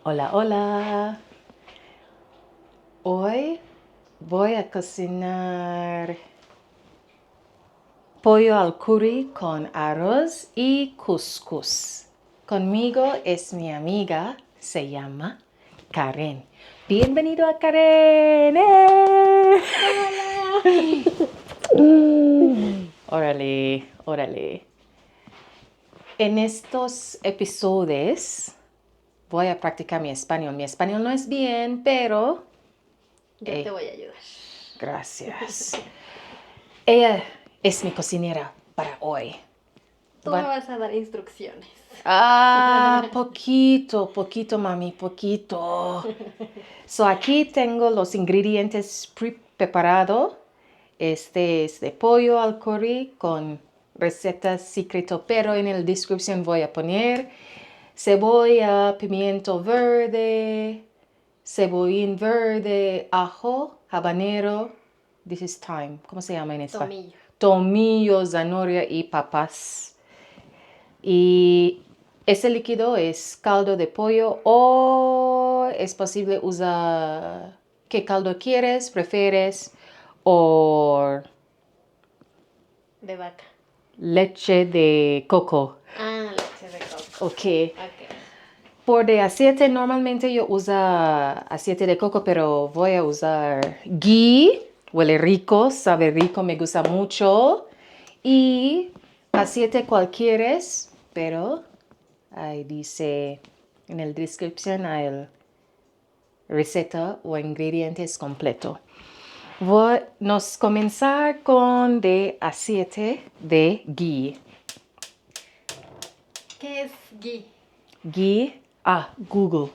Hola, hola. Hoy voy a cocinar pollo al curry con arroz y couscous. Conmigo es mi amiga, se llama Karen. Bienvenido a Karen. ¡Eh! Órale, órale. En estos episodios voy a practicar mi español. Mi español no es bien, pero Yo te voy a ayudar. gracias. Ella es mi cocinera para hoy. Tú me vas a dar instrucciones. Poquito, mami, poquito. So, aquí tengo los ingredientes preparados. Este es de pollo al curry con receta secreto, pero en la descripción voy a poner cebolla, pimiento verde, cebollín verde, ajo, habanero. This is thyme. ¿Cómo se llama en español? Tomillo. Tomillo, zanahoria y papas. Y ese líquido es caldo de pollo o es posible usar qué caldo quieres, prefieres o De vaca. leche de coco. Leche de coco. Ok. Ok. Por de aceite, normalmente yo uso aceite de coco, pero voy a usar ghee. Huele rico, sabe rico, me gusta mucho. Y aceite cualquiera, pero ahí dice en la descripción hay receta o ingredientes completo. Nos comenzar con de aceite de ghee. ¿Qué es ghee? Ghee, Google.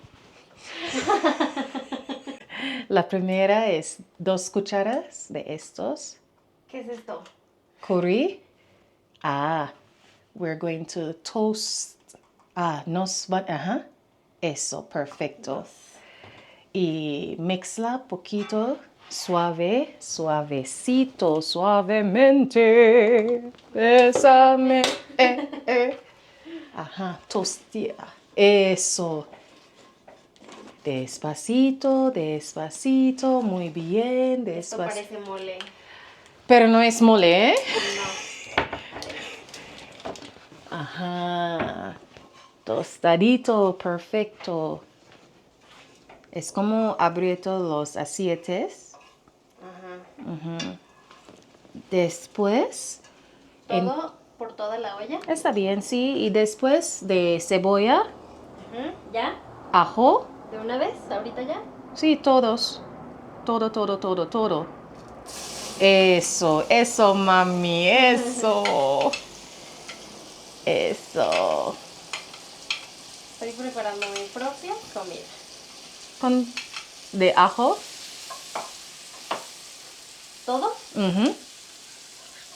La primera es 2 cucharas de estos. ¿Qué es esto? Curry. We're going to toast. Eso, perfecto. Y mezcla poquito, suavecito, suavemente. Bésame. Tostilla. Eso. Despacito, despacito, muy bien, Esto parece mole. Pero no es mole, ¿eh? No. Tostadito, perfecto. Es como aprieto los aceites. Después. ¿Todo por toda la olla? Está bien, sí. Y después de cebolla, ¿Ya? ajo. ¿De una vez? ¿Ahorita ya? Sí, todos. Todo. Eso, mami, eso. Eso. Estoy preparando mi propia comida. Con de ajo. ¿Todo?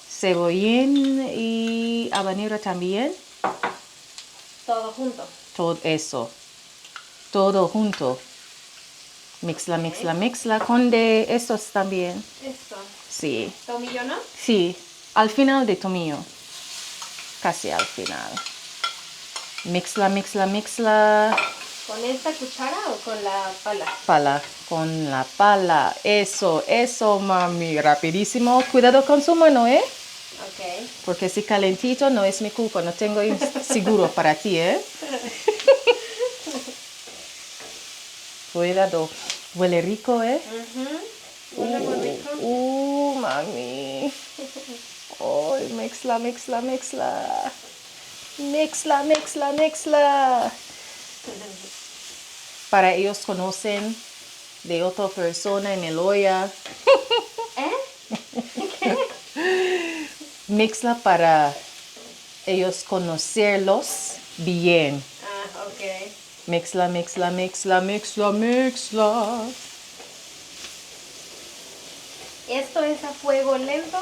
Cebollín y habanero también. Todo junto. Todo eso. Todo junto. Mixla. Con de estos también. Esto. Sí. ¿Tomillo no? Sí. Al final de tomillo. Casi al final. Mixla. ¿Con esta cuchara o con la Pala. Con la pala. Eso, mami. Rapidísimo. Cuidado con su mano, ¿eh? Ok. Porque si calentito no es mi culpa. No tengo seguro para ti, ¿eh? Cuidado. Huele rico, ¿eh? Huele muy rico. Mami. Ay, mixla. Para ellos conocen de otra persona en el olla. Mixla para ellos conocerlos bien. Ok. Mixla. ¿Esto es a fuego lento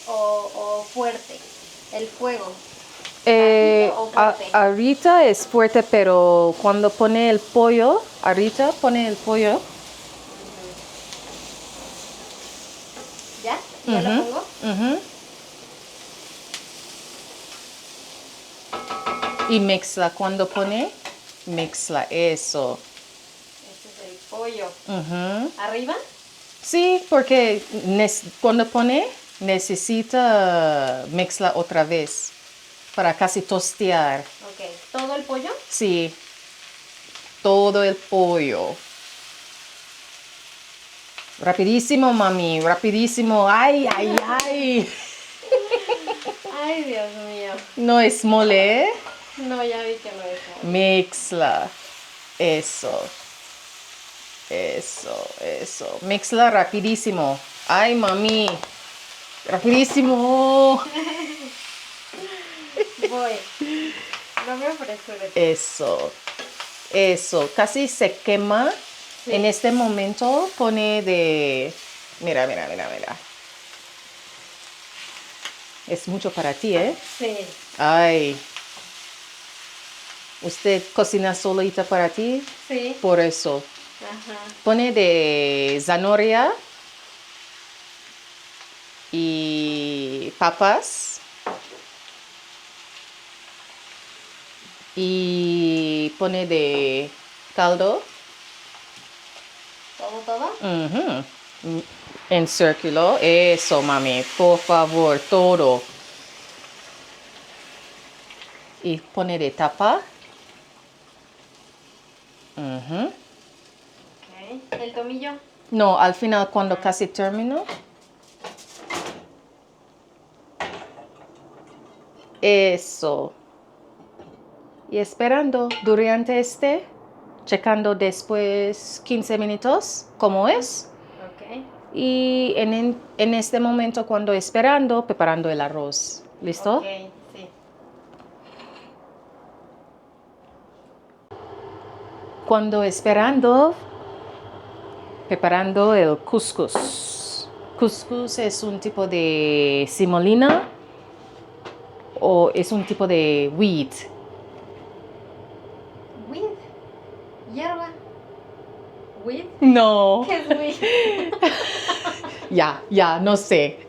o fuerte? El fuego. ¿Bajito o fuerte? Ahorita es fuerte, pero cuando pone el pollo, ¿Ya? ¿Ya lo pongo? Y mixla. Cuando pone, mixla. Eso. pollo. Ujú. ¿Arriba? Sí, porque cuando pone necesita mezclar otra vez para casi tostear. Ok. ¿Todo el pollo? Sí, todo el pollo. Rapidísimo, mami, rapidísimo. Ay, ay, ay. Ay, Dios mío. No es mole, ¿eh? No, ya vi que no es mole. Mezcla. Eso. Eso, eso. Mezcla rapidísimo. Ay, mami. Rapidísimo. Voy. No me apresures. Eso. Eso. Casi se quema. Sí. En este momento pone de... Mira, mira, mira, mira. Es mucho para ti, ¿eh? Sí. Ay. ¿Usted cocina solita para ti? Sí. Por eso. Ajá. Pone de zanahoria y papas. Y pone de caldo. ¿Todo? Ujú. En círculo. Eso, mami. Por favor, todo. Y pone de tapa. Ujú. Ok. ¿El tomillo? No, al final cuando casi termino. Eso. Y esperando durante checando después 15 minutos cómo es. Ok. Y en este momento cuando esperando, preparando el arroz. ¿Listo? Ok, sí. Cuando esperando, preparando el couscous. Couscous es un tipo de semolina o es un tipo de wheat. Weed. Hierba. Weed. No. ¿Qué es weed? Ya, no sé.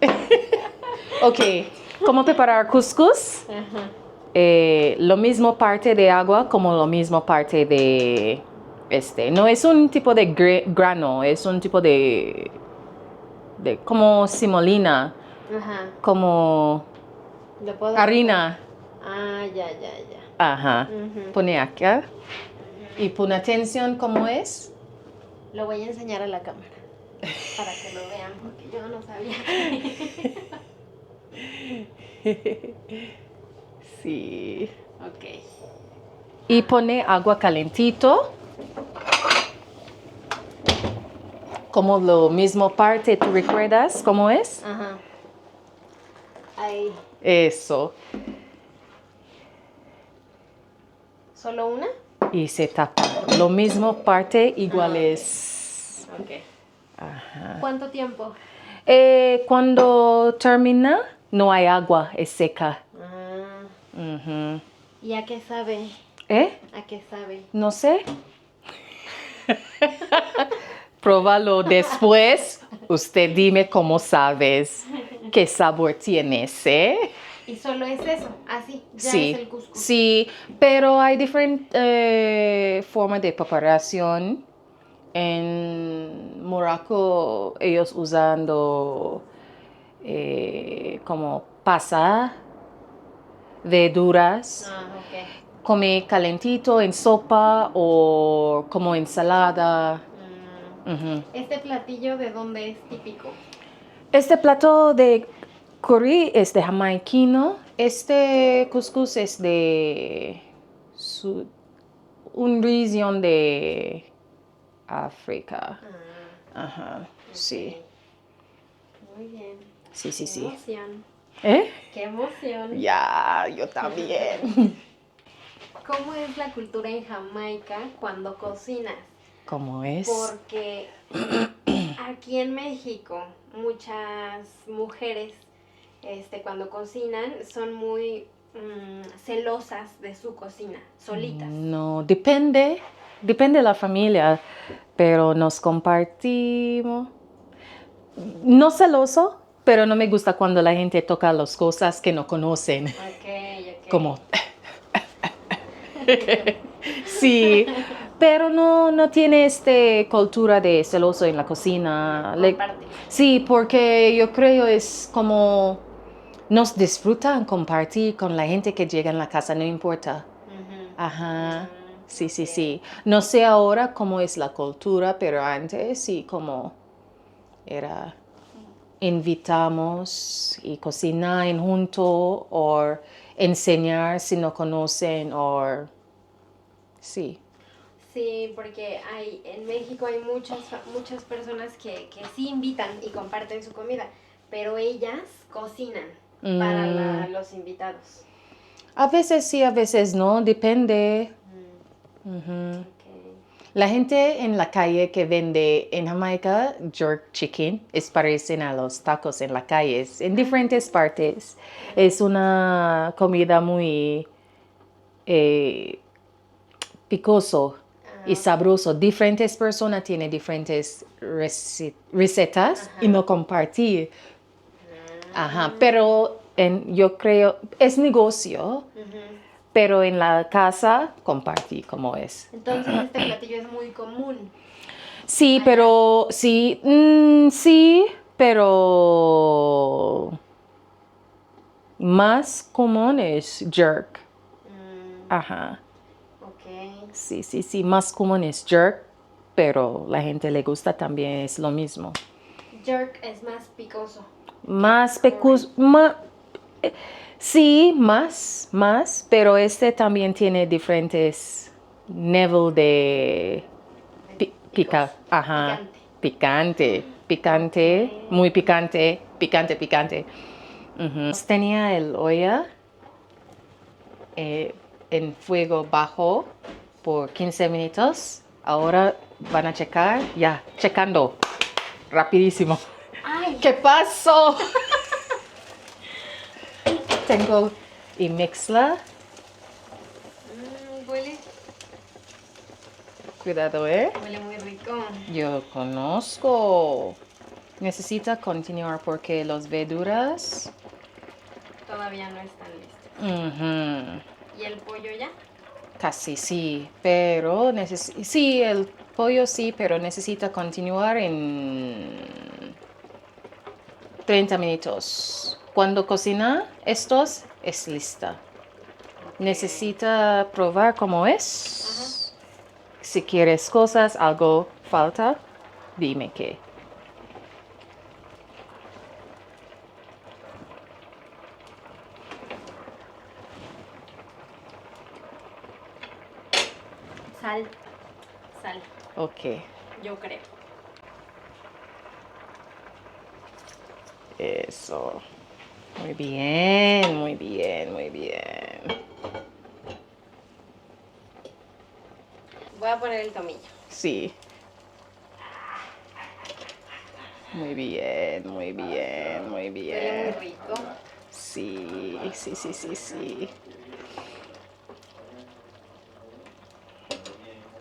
Ok, ¿cómo preparar couscous? Ajá. Lo mismo parte de agua como lo mismo parte de no es un tipo de grano, es un tipo de como semolina, Ajá. como ¿Lo puedo harina. Ah, ya. Ajá. Ujú. Pone acá y pon atención cómo es. Lo voy a enseñar a la cámara para que lo vean porque yo no sabía. Sí. Ok. Y pone agua calentito. Como lo mismo parte, ¿tú recuerdas cómo es? Ajá. Ahí. Eso. ¿Solo una? Y se tapa. Lo mismo parte igual Ah, ok. es. Ok. Ajá. ¿Cuánto tiempo? Cuando termina, no hay agua, es seca. Ah. Ujú. ¿Y a qué sabe? ¿Eh? ¿A qué sabe? No sé. Próbalo después. Usted dime cómo sabes. ¿Qué sabor tienes, ¿Y solo es eso? Así, ya Sí, es el cuscús. sí, pero hay diferentes formas de preparación. En Morocco ellos usando como pasa, verduras, Ah, ok. come calentito en sopa o como ensalada. Ujú. ¿Este platillo de dónde es típico? Este plato de curry es de jamaiquino. Este couscous es de una región de África. Ajá, sí. Muy bien. Sí, sí, Qué sí. emoción. ¿Eh? Qué emoción. Ya, yo también. ¿Cómo es la cultura en Jamaica cuando cocinas? ¿Cómo es? Porque aquí en México muchas mujeres cuando cocinan son muy celosas de su cocina, solitas. No, depende de la familia, pero nos compartimos. No celoso, pero no me gusta cuando la gente toca las cosas que no conocen. Ok. Como, sí, pero no tiene cultura de celoso en la cocina. Comparte. Sí, porque yo creo es como nos disfrutan compartir con la gente que llega en la casa, no importa. Ujú. Ajá, sí, sí, Ok. sí. No sé ahora cómo es la cultura, pero antes sí, como era, invitamos y cocinar juntos o enseñar si no conocen o sí. Sí, porque en México hay muchas personas que sí invitan y comparten su comida, pero ellas cocinan para los invitados. A veces sí, a veces no, depende. Mm, Ujú. ok. La gente en la calle que vende en Jamaica jerk chicken es parecen a los tacos en la calle, en diferentes partes. Es una comida muy picoso y Ok. sabroso. Diferentes personas tienen diferentes recetas y Ajá. no compartir. Ajá, Ah. pero yo creo, es negocio, Ujú. pero en la casa compartí como es. Entonces este platillo es muy común. Sí, Allá. pero sí, sí, pero más común es jerk. Mm, Ajá. ok. Sí, sí, sí, más común es jerk, pero la gente le gusta también, es lo mismo. Jerk es más picoso. Más Curry. sí, más, pero este también tiene diferentes nivel de pica, Picoso. ajá, Picante. picante, Ok. muy picante, picante. Ujú. Tenía el olla eh, en fuego bajo por 15 minutos. Ahora van a checar, ya, checando, rapidísimo. ¡Ay! ¿Qué pasó? Tengo y mezcla. Huele Cuidado, Huele muy rico. Yo conozco. Necesita continuar porque las verduras. Todavía no están listos. Ujú, ¿Y el pollo ya? casi sí, pero sí, el pollo sí, pero necesita continuar en 30 minutos. Cuando cocina estos, es lista. Necesita probar cómo es. Si quieres cosas, algo falta, dime qué. Sal. Sal. Ok, Yo creo. eso. Muy bien, muy bien, muy bien. Voy a poner el tomillo. Sí. Muy bien, muy bien, muy Huele muy bien. rico. Sí, sí, sí, sí, sí.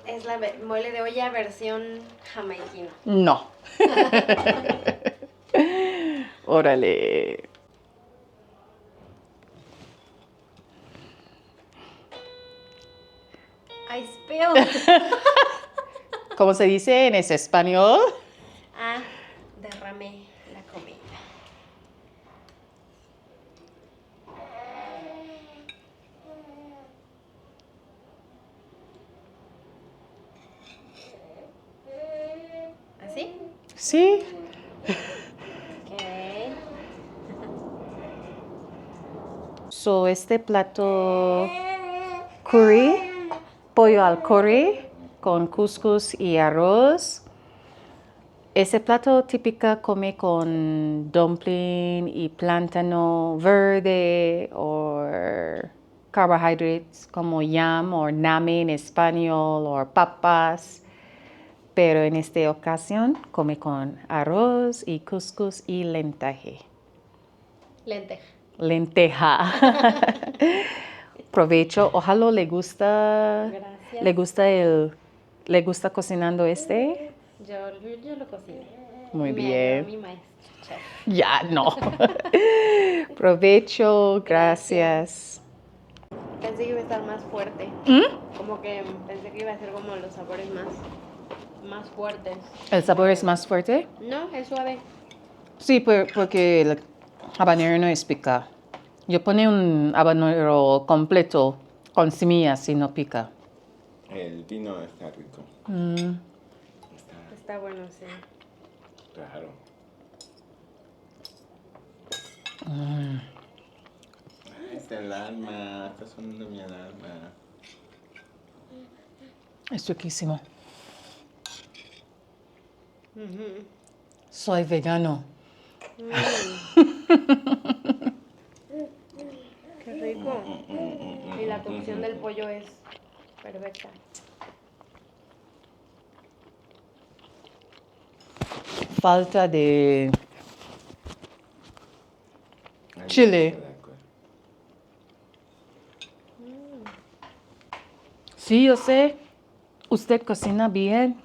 Es la mole de olla versión jamaiquino. No. Órale. I spilled. ¿Cómo se dice en ese español? Ah, derramé la comida. ¿Así? Sí. Ok. So, este plato curry, pollo al curry con couscous y arroz. Ese plato típico come con dumpling y plátano verde o carbohydrates como yam o name en español o papas. Pero en esta ocasión come con arroz y couscous y lenteja. Lenteja. Lenteja. Provecho. Ojalá le gusta. Gracias. Le gusta cocinando este. Yo lo cociné. Muy Me ayudó bien. mi maestro, chef. Ya, no. Provecho, Gracias. gracias. Pensé que iba a estar más fuerte. ¿Mm? Como que pensé que iba a ser como los sabores más fuertes. ¿El sabor es más fuerte? No, es suave. Sí, porque el habanero no es pica. Yo pone un habanero completo con semillas y no pica. El vino está rico. Mm. Está bueno, sí. Claro. Ay, está el alma. Está sonando mi alarma. Es riquísimo. Ujú. Soy vegano. Qué rico. Y la cocción del pollo es perfecta. Falta de Ay, chile. estoy de acuerdo. Sí, yo sé. Usted cocina bien.